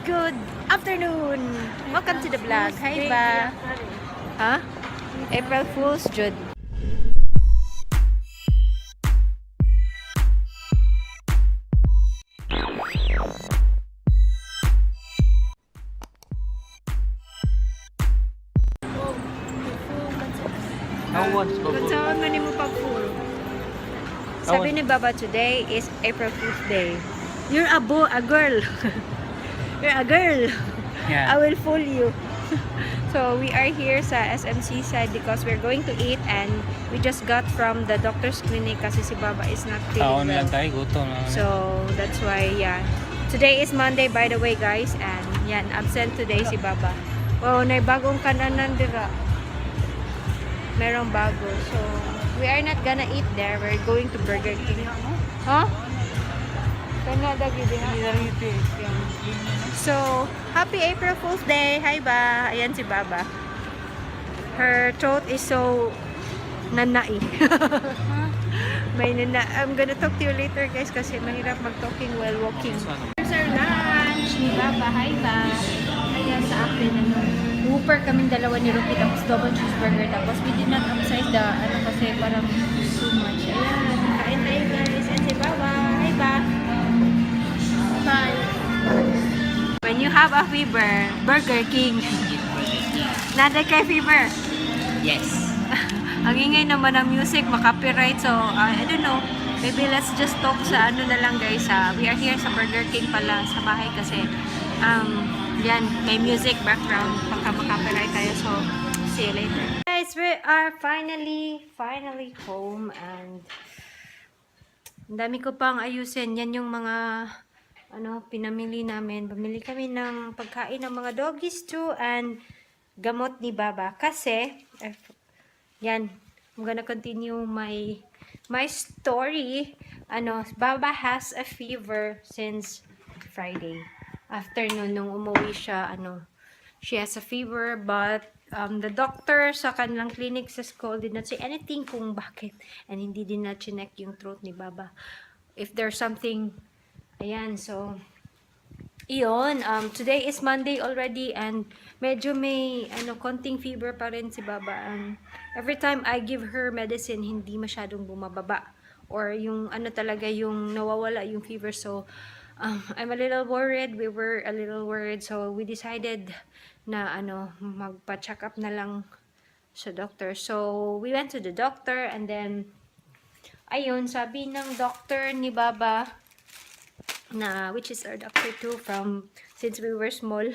Good afternoon. Welcome to the vlog. Hi ba? Huh? April Fool's, Jude. Bansaan mo ni mo pag full. Sabi ni Baba, today is April Fool's Day. You're a girl. You're a girl. Yeah. I will fool you. So we are here sa SMC side because we're going to eat and we just got from the doctor's clinic kasi si Baba is not feeling Taon lang well. tayo, gutom na. So that's why, yeah. Today is Monday, by the way, guys, and yan, absent today si Baba. Oh, may bagong kananan dira. Merong bago. So we are not gonna eat there. We're going to Burger King. Huh? Kanada gidi ha. So, happy April Fool's Day! Hi ba? Ayan si Baba. Her throat is so nanai. May nana. I'm gonna talk to you later, guys, kasi mahirap mag-talking while walking. Here's our lunch ni Baba. Hi ba? Ayan sa akin, ano, Whopper kaming dalawa ni Rocky, tapos double cheeseburger, tapos we did not upsize the, ano, kasi parang too much. Ayan, kain tayo, guys. Ayan si Baba. Hi ba? Bye. When you have a fever, Burger King. Nada kay fever. Yes. Ang ingay naman ng music, makapiright. So, I don't know. Maybe let's just talk sa ano na lang, guys. We are here sa Burger King pala sa bahay kasi yan, may music background. Baka makapiright tayo. So, see you later. Guys, we are finally home and ang dami ko pang ayusin. Yan yung mga pinamili namin. Bumili kami ng pagkain ng mga doggies too and gamot ni Baba. Kasi, yan, I'm gonna continue my story. Baba has a fever since Friday. Afternoon, nung umuwi siya, she has a fever, but the doctor sa kanilang clinic sa school did not say anything kung bakit. And hindi din na chinek yung throat ni Baba. If there's something. Ayan, so, iyon, today is Monday already and medyo may, konting fever pa rin si Baba. Every time I give her medicine, hindi masyadong bumababa. Or yung, talaga, yung nawawala yung fever. So, I'm a little worried. We were a little worried. So, we decided na, magpa-check up na lang sa doctor. So, we went to the doctor and then, ayun, sabi ng doctor ni Baba, which is our doctor too from since we were small,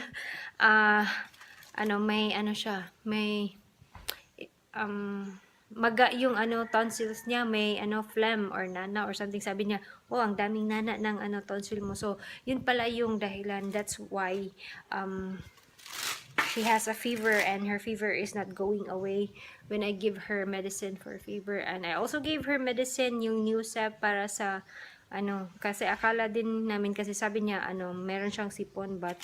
may maga yung tonsils niya, may phlegm or nana or something. Sabi niya, oh, ang daming nana ng tonsil mo. So yun pala yung dahilan. That's why she has a fever and her fever is not going away when I give her medicine for fever. And I also gave her medicine, yung Newsep, para sa kasi akala din namin, kasi sabi niya, meron siyang sipon, but,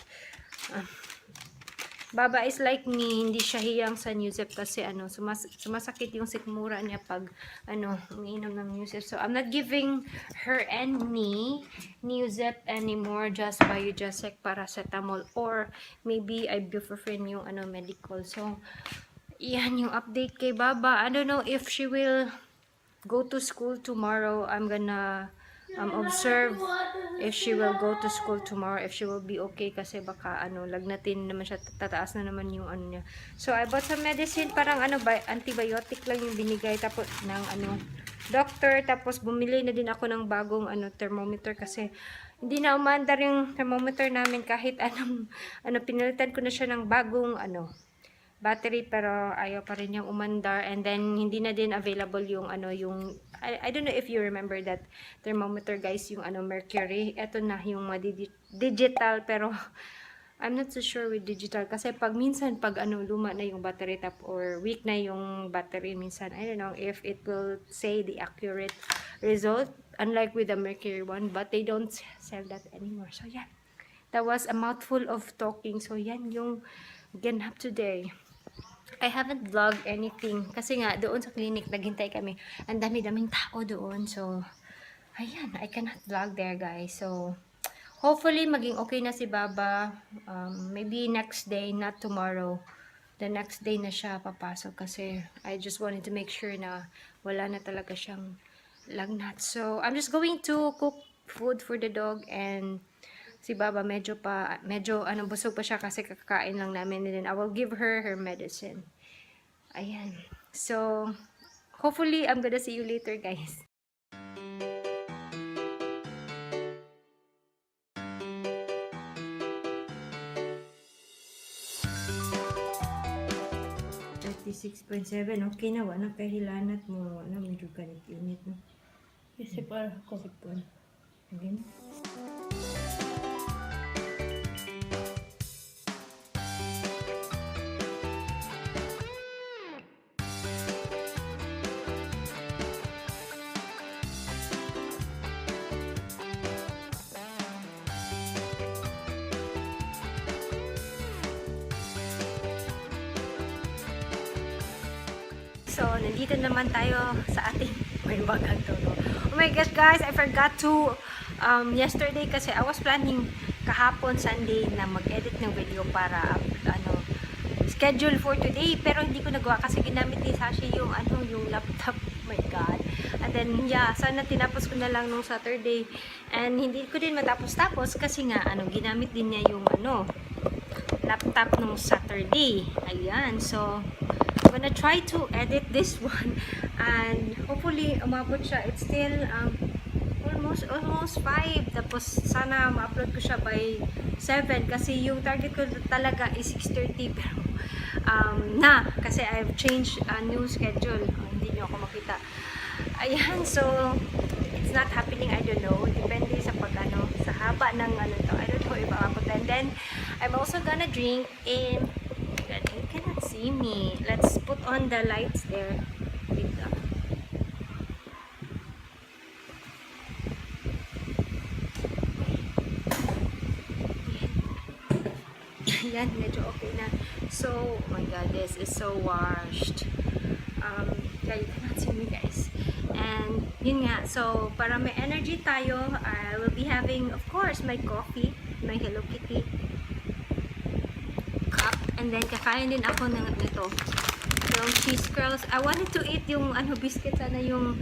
Baba is like me, hindi siya hiyang sa Newsep kasi, sumasakit yung sikmura niya pag, umiinom ng Newsep. So, I'm not giving her any Newsep anymore, just Biogesic, paracetamol, or maybe ibuprofen yung, medical. So, yan yung update kay Baba. I don't know if she will go to school tomorrow. I'm gonna observe if she will go to school tomorrow, if she will be okay, kasi baka lagnatin naman siya, tataas na naman yung niya. So I bought some medicine, parang antibiotic lang yung binigay tapos ng doctor, tapos bumili na din ako ng bagong thermometer kasi hindi na umandar yung thermometer namin kahit pinalitan ko na siya ng bagong battery, pero ayaw pa rin niyang umandar. And then hindi na din available yung yung I don't know if you remember that thermometer, guys, yung mercury. Ito na yung digital, pero I'm not so sure with digital kasi minsan pag luma na yung battery tap or weak na yung battery, minsan I don't know if it will say the accurate result, unlike with the mercury one, but they don't sell that anymore. So yeah, that was a mouthful of talking. So yan yung ganap today. I haven't vlogged anything kasi nga doon sa clinic naghintay kami. Ang dami-daming tao doon. So, ayan, I cannot vlog there, guys. So, hopefully maging okay na si Baba. Maybe next day, not tomorrow. The next day na siya papasok kasi I just wanted to make sure na wala na talaga siyang lagnat. So, I'm just going to cook food for the dog, and si Baba medyo busog pa siya kasi kakakain lang namin, and then I will give her her medicine. Ayan. So, hopefully, I'm gonna see you later, guys. .7. Okay na, wala kahilanat mo. Wala, medyo kanit-init, no? Kasi para ko. Again. So, nandito naman tayo sa ating may bagang to. Oh my gosh, guys, I forgot to yesterday kasi I was planning kahapon Sunday na mag-edit ng video para schedule for today, pero hindi ko nagawa kasi ginamit ni Sashi yung yung laptop. Oh my god. And then yeah, sana tinapos ko na lang nung Saturday, and hindi ko din matapos-tapos kasi nga ginamit din niya yung laptop nung Saturday. Ayan, so I'm gonna try to edit this one and hopefully umabot siya. It's still almost 5, tapos sana ma-upload ko siya by 7 kasi yung target ko talaga is 6:30, pero kasi I've changed a new schedule. Hindi niyo ako makita. Ayan, so it's not happening. I don't know, depende sa sa haba ng to. I don't know if aabot. And then I'm also gonna drink in. You cannot see me. Let's put on the lights there. Yan, medyo okay na. So, oh my god, this is so washed. Yeah, you cannot see me, guys. And, yun nga. So, para may energy tayo, I will be having, of course, my coffee, my Hello Kitty cup. And then, kakain din ako nito. Yung cheese curls. I wanted to eat yung biscuit. Sana yung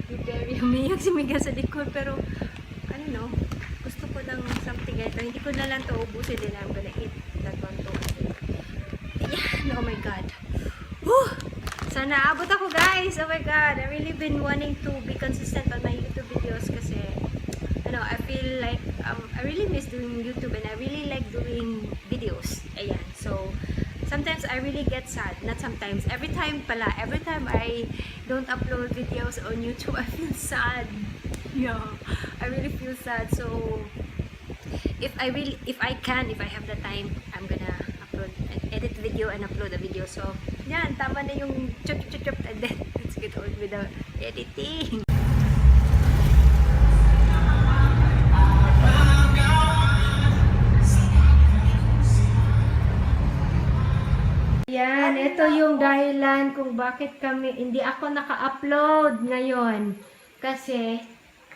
blueberry. Umiyak si Miguel sa likod. Pero, I don't know. Gusto ko lang something ganito. Hindi ko na lang to ubusin din. I'm gonna eat that one too. Yeah. Oh my god. Whew! Sana abot ako, guys. Oh my god. I really been wanting to be consistent on my YouTube videos kasi I feel like I really miss doing YouTube, and I really like doing videos. Ayan. So, sometimes I really get sad. Not sometimes. Every time I don't upload videos on YouTube, I feel sad. Yeah. I really feel sad. So, if I have the time, I'm gonna edit video and upload a video. So, yan, tama na yung chup, and then let's get on with the editing. Yan, ito yung dahilan kung bakit hindi ako naka-upload ngayon. Kasi,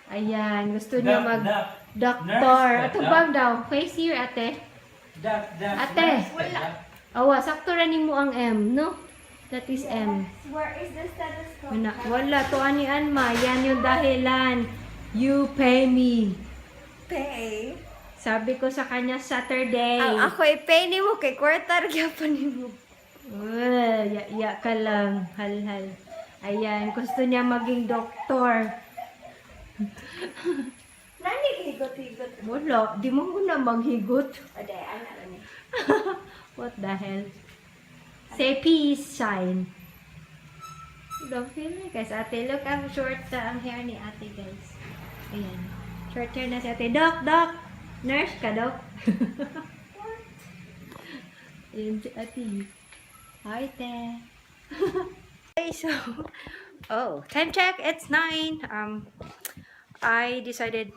ayan, gusto niya mag-doctor. Ito bang daw? Face here, ate. Ate. Awa, sakto raning mo ang M, no? That is M. Where is the stethoscope? Wala, to anian ma. Yan yung dahilan. You pay me. Pay? Sabi ko sa kanya Saturday. Ang ako i-pay ni mo kay kwartar gyapon ni mo. Ya ka lang. Hal. Ayan, gusto niya maging doktor. Nani higot-higot? Wala, di mo na maghigot. Ade, ana lang ni. What the hell? Say peace sign. Don't feel like, guys. Ate, look, ang short ang hair ni ate, guys. Ayan. Short hair na si ate. Doc! Nurse ka, Doc? Ayan si ate. Hi, te. Okay, so, time check. It's 9. I decided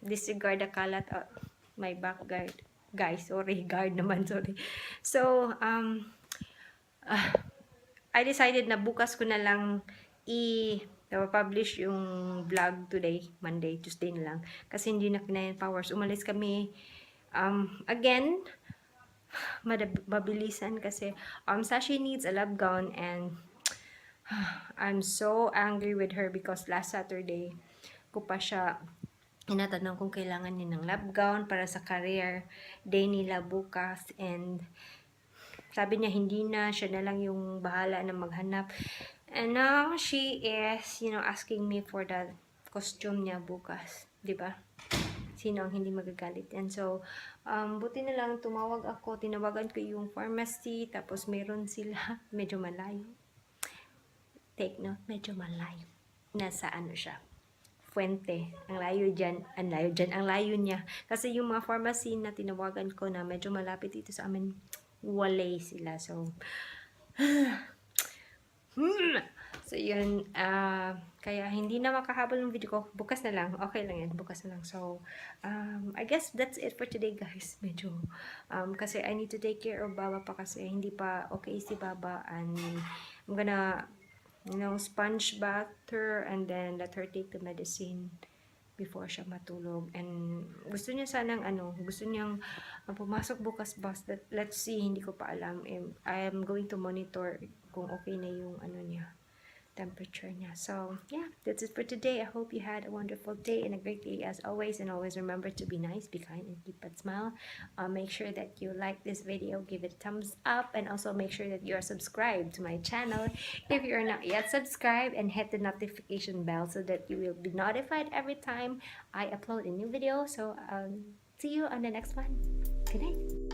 disregard the kalat. My back guard. Guys, sorry. Guard naman, sorry. So, I decided na bukas ko na lang publish yung vlog today, Monday, Tuesday na lang. Kasi hindi na kinayan powers. Umalis kami again, mabilisan kasi Sashi needs a lab gown and I'm so angry with her because last Saturday ko pa siya tinatanong kung kailangan niya ng lab gown para sa career day nila bukas, and sabi niya hindi na, siya na lang yung bahala na maghanap. And now she is, asking me for the costume niya bukas, 'di ba? Sino ang hindi magagalit? And so, buti na lang tumawag ako, tinawagan ko yung pharmacy, tapos meron sila, medyo malayo. Take note, medyo malayo. Nasa ano siya, Fuente. Ang layo niya. Kasi yung mga pharmacy na tinawagan ko na medyo malapit dito sa amin, walay sila. So, so yun, kaya hindi na makahabol ng video ko. Bukas na lang. Okay lang yan. Bukas na lang. So, I guess that's it for today, guys. Medyo, kasi I need to take care of Baba pa kasi hindi pa okay si Baba, and I'm gonna, sponge bath her and then let her take the medicine before siya matulog. And gusto niya sanang gusto niyang pumasok bukas bus. Let's see, hindi ko pa alam. I am going to monitor kung okay na yung niya, temperature niya. So, yeah, that's it for today. I hope you had a wonderful day and a great day as always. And always remember to be nice, be kind, and keep a smile. Make sure that you like this video, give it a thumbs up, and also make sure that you are subscribed to my channel if you are not yet subscribed, and hit the notification bell so that you will be notified every time I upload a new video. So, see you on the next one. Good night.